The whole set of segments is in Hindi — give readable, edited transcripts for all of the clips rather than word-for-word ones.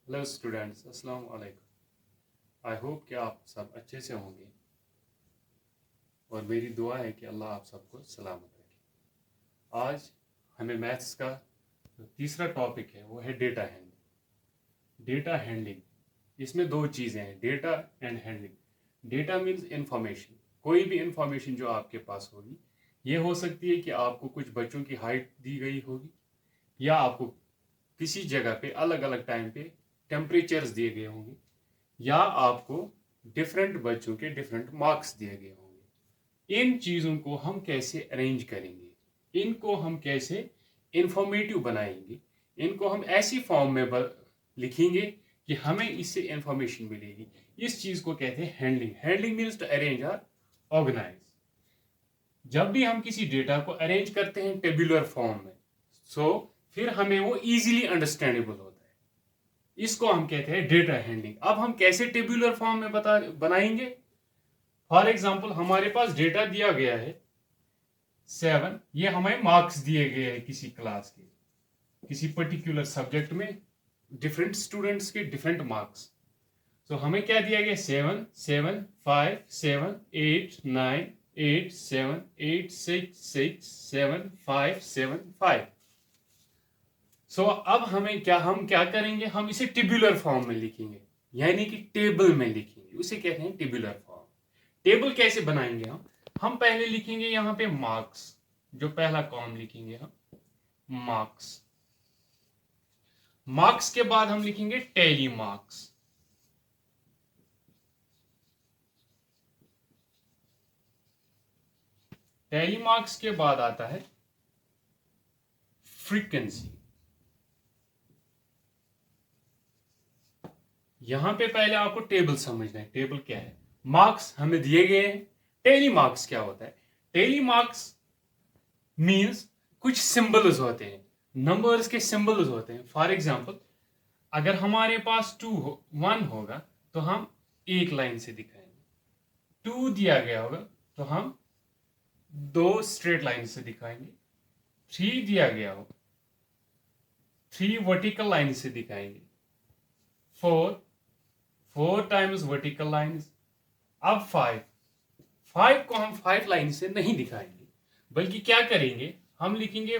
हेलो स्टूडेंट्स, अस्सलाम वालेकुम। आई होप कि आप सब अच्छे से होंगे और मेरी दुआ है कि अल्लाह आप सबको सलामत रखे। आज हमें मैथ्स का जो तीसरा टॉपिक है वो है डेटा हैंडलिंग। डेटा हैंडलिंग इसमें दो चीज़ें हैं, data and handling. Data means information, कोई भी इंफॉर्मेशन जो आपके पास होगी। ये हो सकती है कि आपको कुछ बच्चों की हाइट दी गई होगी, या आपको किसी जगह पे अलग अलग टाइम पे टेम्परेचर्स दिए गए होंगे, या आपको डिफरेंट बच्चों के डिफरेंट मार्क्स दिए गए होंगे। इन चीज़ों को हम कैसे अरेंज करेंगे, इनको हम कैसे इंफॉर्मेटिव बनाएंगे, इनको हम ऐसी फॉर्म में लिखेंगे कि हमें इससे इंफॉर्मेशन मिलेगी। इस चीज़ को कहते हैं handling. Handling means to arrange और ऑर्गेनाइज। जब भी हम किसी डेटा को अरेंज करते हैं टेबुलर फॉर्म में, फिर हमें वो इजीली अंडरस्टैंडेबल होता है। इसको हम कहते हैं डेटा हैंडलिंग। अब हम कैसे टेबुलर फॉर्म में बनाएंगे। फॉर एग्जाम्पल हमारे पास डेटा दिया गया है 7, ये हमें मार्क्स दिए गए हैं किसी क्लास के, किसी पर्टिकुलर सब्जेक्ट में डिफरेंट स्टूडेंट्स के डिफरेंट मार्क्स। तो हमें क्या दिया गया, 7 7 5 7 8 9 8 7 8 6 6 7 5 7 5। अब हम क्या करेंगे, हम इसे टेबुलर फॉर्म में लिखेंगे, यानी कि टेबल में लिखेंगे। उसे कहते हैं टेबुलर फॉर्म। टेबल कैसे बनाएंगे हम पहले लिखेंगे यहाँ पे मार्क्स। जो पहला कॉलम लिखेंगे हम मार्क्स। मार्क्स के बाद हम लिखेंगे टैली मार्क्स। टैली मार्क्स के बाद आता है फ्रीक्वेंसी। यहां पे पहले आपको टेबल समझना है। टेबल क्या है, मार्क्स हमें दिए गए हैं। टैली मार्क्स क्या होता है, टैली मार्क्स मीन्स कुछ सिंबल्स होते हैं, नंबर्स के सिंबल्स होते हैं। फॉर एग्जाम्पल अगर हमारे पास 1 होगा तो हम एक लाइन से दिखाएंगे। 2 दिया गया होगा तो हम 2 स्ट्रेट लाइन से दिखाएंगे। 3 दिया गया होगा 3 वर्टिकल लाइन से दिखाएंगे। 4 टाइम्स वर्टिकल लाइन्स। अब 5 को हम 5 लाइन से नहीं दिखाएंगे, बल्कि क्या करेंगे, हम लिखेंगे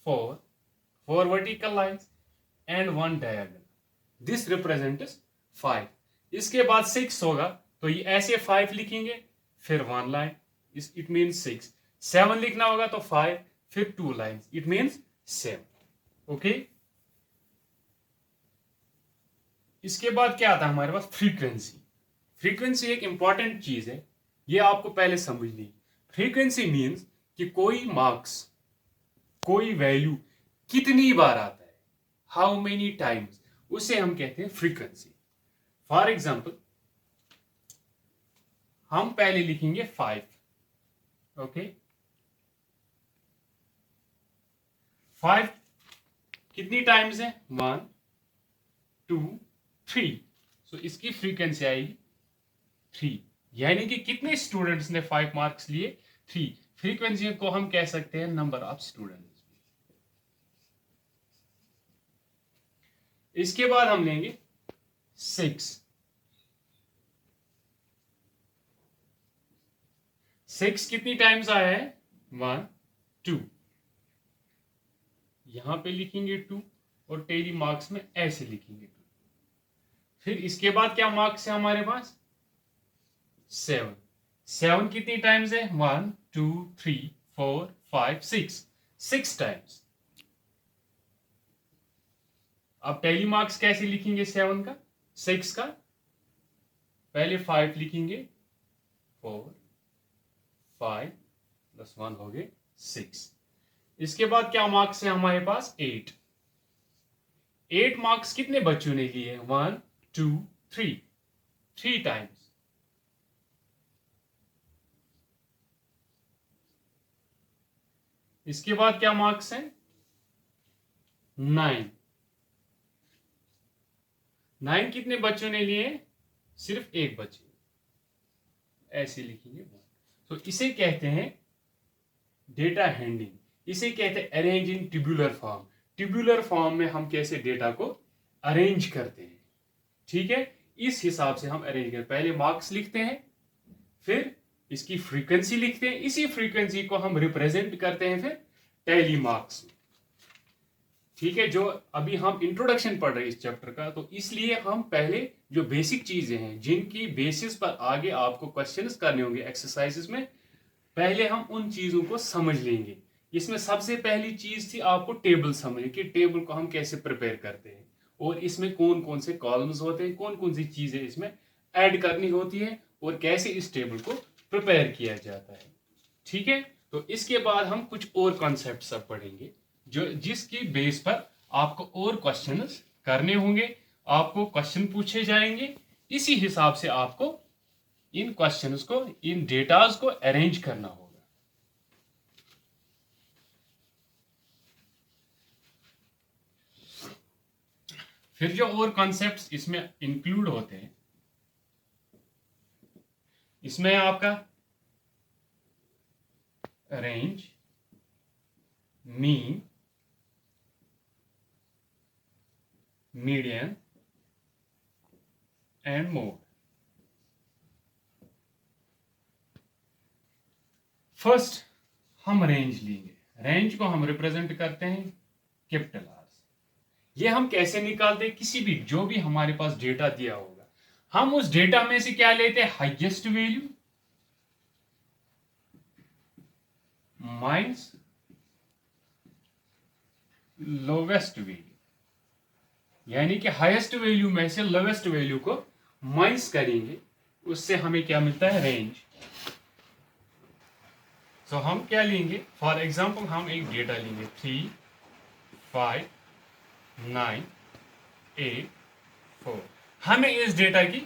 4 vertical lines and 1 diagonal. This represents 5। इसके बाद 6 होगा तो ये ऐसे 5 लिखेंगे, फिर 1 लाइन, इट मीन्स 6। 7 लिखना होगा तो 5 फिर 2 लाइन्स, इट मीन्स 7। ओके। इसके बाद क्या आता है हमारे पास, फ्रीक्वेंसी। फ्रीक्वेंसी एक इंपॉर्टेंट चीज है, ये आपको पहले समझनी। फ्रीक्वेंसी मीन्स कि कोई मार्क्स, कोई वैल्यू कितनी बार आता है, हाउ मेनी टाइम्स, उसे हम कहते हैं फ्रीक्वेंसी। फॉर एग्जाम्पल हम पहले लिखेंगे 5। ओके, 5 कितनी टाइम्स है, 1 2 3। इसकी फ्रीक्वेंसी आएगी 3, यानी कि कितने स्टूडेंट्स ने 5 मार्क्स लिए, 3। फ्रीक्वेंसी को हम कह सकते हैं नंबर ऑफ स्टूडेंट्स। इसके बाद हम लेंगे 6। 6 कितनी टाइम्स आया है, 1 2। यहां पे लिखेंगे 2 और टेली मार्क्स में ऐसे लिखेंगे 2। फिर इसके बाद क्या मार्क्स है हमारे पास, 7। 7 कितनी टाइम्स है, 1 2 3 4 5 6, 6 टाइम्स। अब टेली मार्क्स कैसे लिखेंगे 7 का, 6 का, पहले 5 लिखेंगे, 4 5 प्लस 1 हो गए 6। इसके बाद क्या मार्क्स है हमारे पास, 8। 8 मार्क्स कितने बच्चों ने लिए, 1 2 3, 3 टाइम्स। इसके बाद क्या मार्क्स हैं, 9। 9 कितने बच्चों ने लिए, सिर्फ एक बच्चे, ऐसे लिखेंगे। तो इसे कहते हैं डेटा हैंडलिंग। इसे कहते हैं arrange in tabular form. Tabular form में हम कैसे डेटा को अरेंज करते हैं। ठीक है, इस हिसाब से हम अरेंज करते, पहले मार्क्स लिखते हैं, फिर इसकी फ्रीक्वेंसी लिखते हैं, इसी फ्रीक्वेंसी को हम रिप्रेजेंट करते हैं फिर टैली मार्क्स में। ठीक है, जो अभी हम इंट्रोडक्शन पढ़ रहे हैं इस चैप्टर का, तो इसलिए हम पहले जो बेसिक चीजें हैं जिनकी बेसिस पर आगे आपको क्वेश्चंस करने होंगे एक्सरसाइजेस में, पहले हम उन चीजों को समझ लेंगे। इसमें सबसे पहली चीज थी आपको टेबल समझने कि टेबल को हम कैसे प्रिपेयर करते हैं और इसमें कौन कौन से कॉलम्स होते हैं, कौन कौन सी चीजें इसमें ऐड करनी होती है और कैसे इस टेबल को प्रिपेयर किया जाता है। ठीक है, तो इसके बाद हम कुछ और कॉन्सेप्ट सब पढ़ेंगे जो जिसकी बेस पर आपको और क्वेश्चंस करने होंगे, आपको क्वेश्चन पूछे जाएंगे, इसी हिसाब से आपको इन क्वेश्चंस को, इन डेटाज को अरेंज करना होगा। फिर जो और कॉन्सेप्ट्स इसमें इंक्लूड होते हैं, इसमें आपका range, mean, median and mode. First हम रेंज लेंगे। रेंज को हम रिप्रेजेंट करते हैं कैपिटल आर से। ये हम कैसे निकालते हैं, किसी भी जो भी हमारे पास डेटा दिया होगा, हम उस डेटा में से क्या लेते हैं, highest value minus lowest value, यानी कि हाईएस्ट वैल्यू में से लोवेस्ट वैल्यू को माइनस करेंगे, उससे हमें क्या मिलता है, रेंज। तो हम क्या लेंगे, फॉर एग्जांपल हम एक डेटा लेंगे 3, 5, 9, 8, 4। हमें इस डेटा की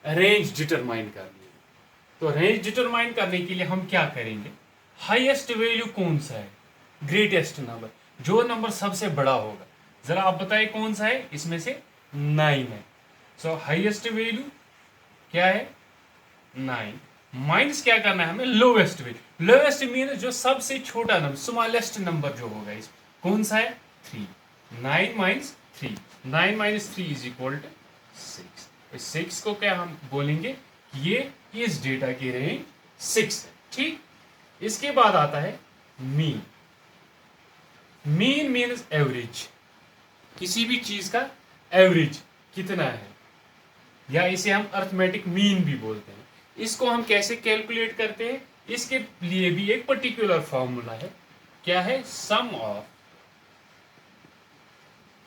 रेंज डिटरमाइन करनी है। तो रेंज डिटरमाइन करने के लिए हम क्या करेंगे, हाईएस्ट वैल्यू कौन सा है, ग्रेटेस्ट नंबर, जो नंबर सबसे बड़ा होगा। जरा आप बताइए कौन सा है, इसमें से 9 है। सो हाईएस्ट वैल्यू क्या है, 9, माइनस क्या करना है हमें, लोवेस्ट वैल्यू। लोवेस्ट मीन जो सबसे छोटा नंबर, स्मॉलेस्ट नंबर जो होगा इस कौन सा है, 3। 9 minus 3, 9 minus 3 is equal to 6। इस 6 को क्या हम बोलेंगे, ये इस डेटा की रेंज 6 है। ठीक, इसके बाद आता है मीन। मीन मीन्स एवरेज, किसी भी चीज का एवरेज कितना है, या इसे हम अर्थमेटिक मीन भी बोलते हैं। इसको हम कैसे कैलकुलेट करते हैं, इसके लिए भी एक पर्टिकुलर फॉर्मूला है। क्या है, sum of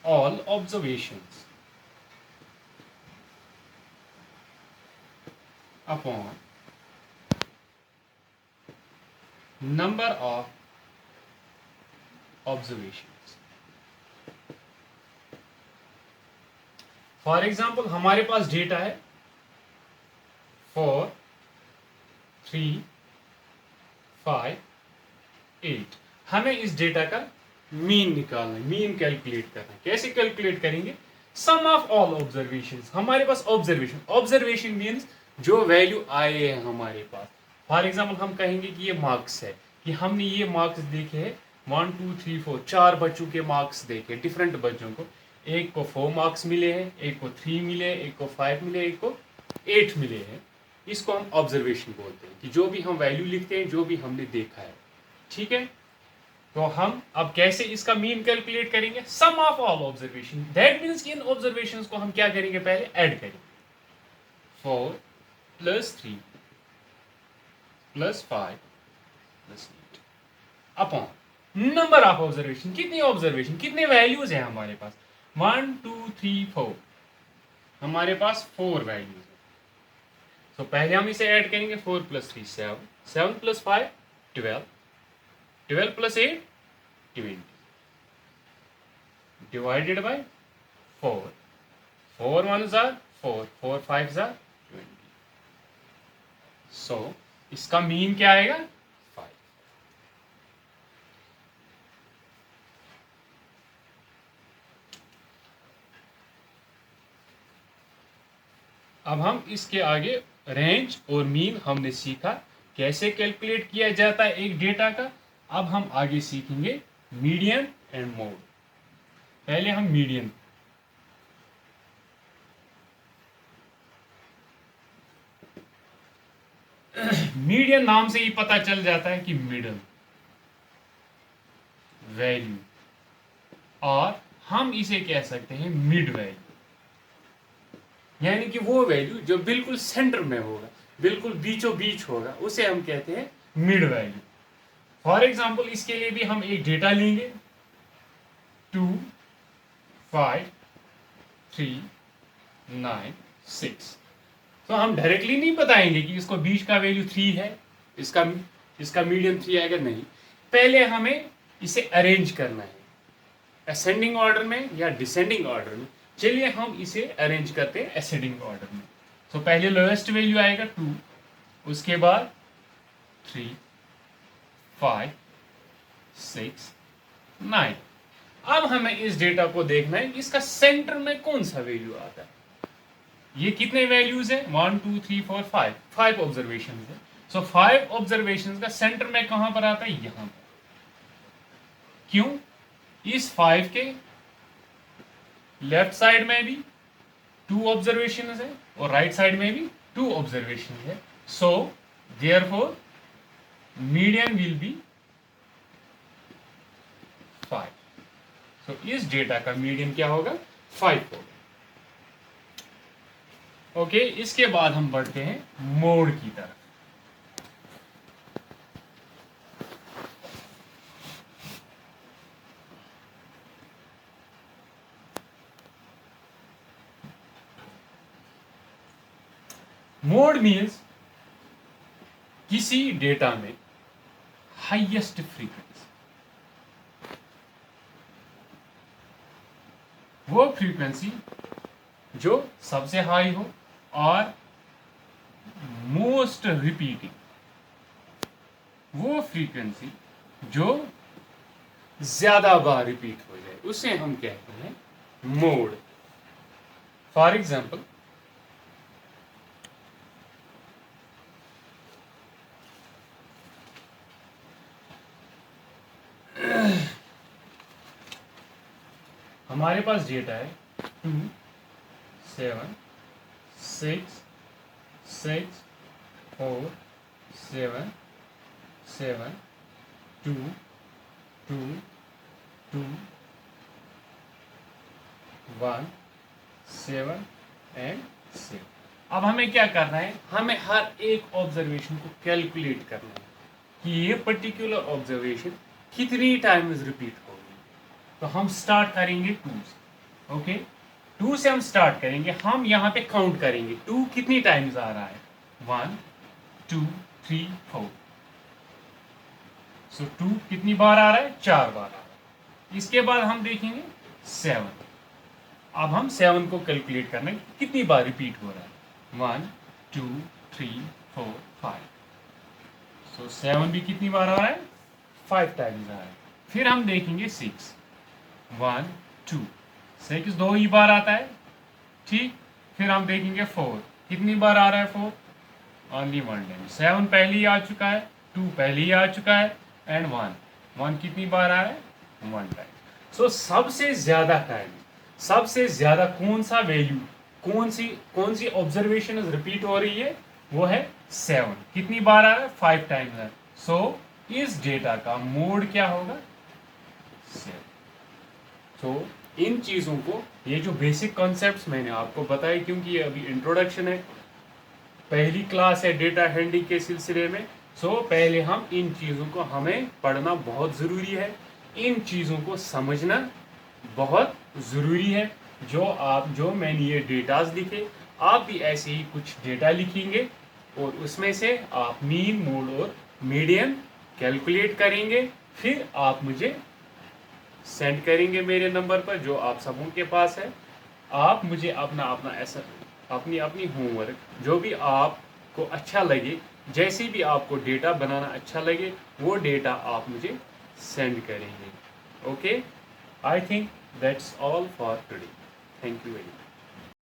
all observations upon number of observations. For example हमारे पास डेटा है 4, 3, 5, 8। हमें इस डेटा का मीन निकालना है, मीन कैलकुलेट करना है। कैसे कैलकुलेट करेंगे, सम ऑफ ऑल ऑब्जर्वेशंस। हमारे पास ऑब्जर्वेशन मीन्स जो वैल्यू आए हैं हमारे पास। फॉर एग्जाम्पल हम कहेंगे कि ये मार्क्स है, कि हमने ये मार्क्स देखे हैं 1, 2, 3, 4, 4 बच्चों के मार्क्स देखे, डिफरेंट बच्चों को। एक को 4 मार्क्स मिले हैं, एक को 3 मिले, एक को 5 मिले, एक को 8 मिले हैं। इसको हम ऑब्जर्वेशन बोलते हैं, कि जो भी हम वैल्यू लिखते हैं, जो भी हमने देखा है। ठीक है, तो हम अब कैसे इसका मीन कैलकुलेट करेंगे, sum of all observation. That means इन ऑब्जर्वेशंस को हम क्या करेंगे, पहले ऐड करेंगे। 4 + 3 + 5 + 8 अपॉन नंबर ऑफ ऑब्जर्वेशन। कितनी ऑब्जर्वेशन, कितने वैल्यूज हैं हमारे पास, 1, 2, 3, 4। हमारे पास 4 वैल्यूज है। तो पहले हम इसे ऐड करेंगे, 4 + 3 7, 7 + 5 12, 12 + 8 20, divided by 4, 4 1s are 4, 4 5s are 20। सो इसका मीन क्या आएगा, 5। अब हम इसके आगे रेंज और मीन हमने सीखा कैसे कैलकुलेट किया जाता है एक डेटा का। अब हम आगे सीखेंगे मीडियन एंड मोड। पहले हम मीडियन, मीडियन नाम से ही पता चल जाता है कि मिडल वैल्यू, और हम इसे कह सकते हैं मिड वैल्यू, यानी कि वो वैल्यू जो बिल्कुल सेंटर में होगा, बिल्कुल बीचों बीच होगा, उसे हम कहते हैं मिड वैल्यू। फॉर एग्जाम्पल इसके लिए भी हम एक डेटा लेंगे 2 5 3 9 6। तो हम डायरेक्टली नहीं बताएंगे कि इसको बीच का वैल्यू 3 है, इसका मीडियम 3 आएगा, नहीं। पहले हमें इसे अरेंज करना है असेंडिंग ऑर्डर में या डिसेंडिंग ऑर्डर में। चलिए हम इसे अरेंज करते हैं असेंडिंग ऑर्डर में। तो पहले लोएस्ट वैल्यू आएगा 2, उसके बाद 3 5 6 9। अब हमें इस डेटा को देखना है कि इसका सेंटर में कौन सा वैल्यू आता है। ये कितने वैल्यूज है, 1 2 3 4 5, 5 ऑब्जर्वेशन है। सो 5 ऑब्जर्वेशन का सेंटर में कहां पर आता है, यहां पर। क्यों, इस 5 के लेफ्ट साइड में भी 2 ऑब्जर्वेशन है और राइट साइड में भी 2 ऑब्जर्वेशन है। So therefore median will be 5। तो इस डेटा का मीडियन क्या होगा, 5 होगा। ओके, इसके बाद हम बढ़ते हैं मोड की तरफ। मोड मीन्स किसी डेटा में हाईएस्ट फ्रीक्वेंसी, वो फ्रीक्वेंसी जो सबसे हाई हो और मोस्ट रिपीटिंग, वो फ्रीक्वेंसी जो ज्यादा बार रिपीट हो जाए, उसे हम कहते हैं मोड। फॉर एग्जाम्पल हमारे पास डेटा है 2 7 6 6 4 7 7 2 2 2 1 7 एंड 6। अब हमें क्या करना है, हमें हर एक ऑब्जर्वेशन को कैलकुलेट करना है कि ये पर्टिकुलर ऑब्जर्वेशन कितनी टाइम्स रिपीट होगी। तो हम स्टार्ट करेंगे 2 से। ओके, 2 से हम स्टार्ट करेंगे, हम यहाँ पे काउंट करेंगे 2 कितनी टाइम्स आ रहा है, 1 2 3 4। सो 2 कितनी बार आ रहा है, 4 बार आ रहा है। इसके बाद हम देखेंगे 7। अब हम 7 को कैलकुलेट करना है कितनी बार रिपीट हो रहा है, 1 2 3 4 5। सो 7 भी कितनी बार आ रहा है, 5 टाइम्स आ रहा है। फिर हम देखेंगे 6, 1 2, 6 2 ही बार आता है, ठीक। फिर हम देखेंगे 4, कितनी बार आ रहा है 4, ओनली 1 टाइम। 7 पहले ही आ चुका है, 2 पहले ही आ चुका है, एंड 1 कितनी बार आ रहा है, 1 टाइम। सो सबसे ज्यादा टाइम, सबसे ज्यादा कौन सा वैल्यू, कौन सी ऑब्जर्वेशन रिपीट हो रही है, वो है 7। कितनी बार आ रहा है, 5 टाइम्स है। सो इस डेटा का मोड क्या होगा, 7। तो इन चीज़ों को, ये जो बेसिक कॉन्सेप्ट्स मैंने आपको बताए, क्योंकि ये अभी इंट्रोडक्शन है, पहली क्लास है डेटा हैंडलिंग के सिलसिले में। सो पहले हम इन चीज़ों को हमें पढ़ना बहुत ज़रूरी है, इन चीज़ों को समझना बहुत ज़रूरी है। जो मैंने ये डेटाज लिखे, आप भी ऐसे ही कुछ डेटा लिखेंगे और उसमें से आप मीन, मोड और मीडियन कैलकुलेट करेंगे, फिर आप मुझे सेंड करेंगे मेरे नंबर पर जो आप सबों के पास है। आप मुझे अपनी होमवर्क जो भी आपको अच्छा लगे, जैसे भी आपको डेटा बनाना अच्छा लगे, वो डेटा आप मुझे सेंड करेंगे। Okay, I think that's all for today. Thank you very much.